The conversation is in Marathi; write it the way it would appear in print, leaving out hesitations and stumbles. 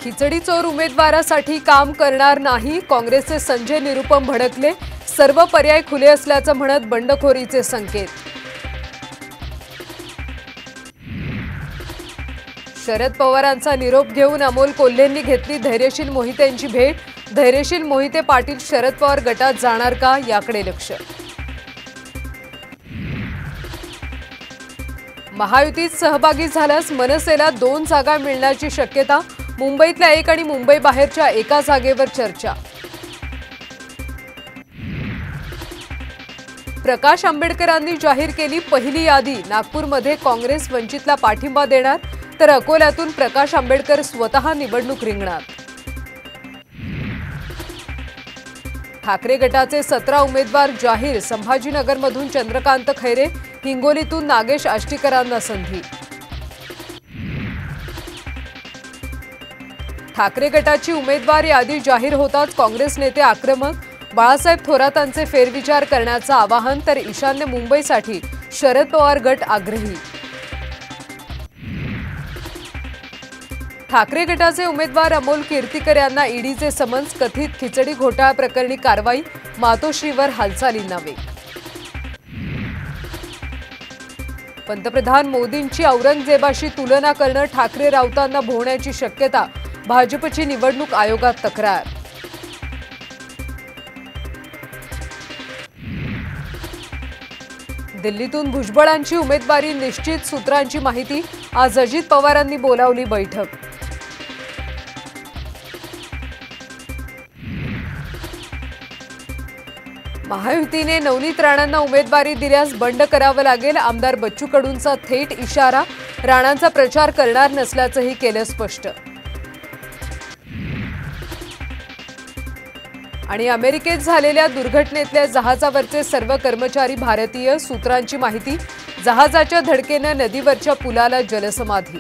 खिचडी चोर उमेदवारासाठी काम करणार नाही, काँग्रेसचे संजय निरुपम भडकले। सर्व पर्याय खुले असल्याचं म्हणत बंडखोरीचे संकेत। शरद पवारांचा निरोप घेऊन अमोल कोल्हेंनी घेतली धैर्यशील मोहितेंची भेट। धैर्यशील मोहिते पाटील शरद पवार गटात जाणार का, याकडे लक्ष। महायुतीत सहभागी झाल्यास मनसेला 2 जागा मिळण्याची शक्यता। मुंबईतल्या 1 आणि मुंबई बाहेरच्या 1 जागेवर चर्चा। प्रकाश आंबेडकरांनी जाहीर केली पहिली यादी। नागपूरमध्ये काँग्रेस वंचितला पाठिंबा देणार, तर अकोल्यातून प्रकाश आंबेडकर स्वतः निवडणूक रिंगणार। ठाकरे गटाचे 17 उमेदवार जाहीर। संभाजीनगरमधून चंद्रकांत खैरे, हिंगोलीतून नागेश आष्टीकरांना संधी। ठाकरे गटाची उमेदवार यादी जाहीर होताच काँग्रेस नेते आक्रमक। बाळासाहेब थोरातांचे फेरविचार करण्याचं आवाहन, तर ईशान्य मुंबईसाठी शरद पवार गट आग्रही। ठाकरे गटाचे उमेदवार अमोल कीर्तीकर यांना ईडीचे समन्स। कथित खिचडी घोटाळा प्रकरणी कारवाई, मातोश्रीवर हालचालींना वेग। पंतप्रधान मोदींची औरंगजेबाशी तुलना करणं ठाकरे राऊतांना भोवण्याची शक्यता। भाजपची निवडणूक आयोगात तक्रार। दिल्लीतून भुजबळांची उमेदवारी निश्चित, सूत्रांची माहिती। आज अजित पवारांनी बोलावली बैठक। महायुतीने नवनीत राणांना उमेदवारी दिल्यास बंड करावं लागेल। आमदार बच्चू कडूंचा थेट इशारा। राणांचा प्रचार करणार नसल्याचंही केलं स्पष्ट। आणि अमेरिकेत झालेल्या दुर्घटनेतल्या जहाजावरचे सर्व कर्मचारी भारतीय, सूत्रांची माहिती। जहाजाच्या धडकेनं नदीवरच्या पुलाला जलसमाधी।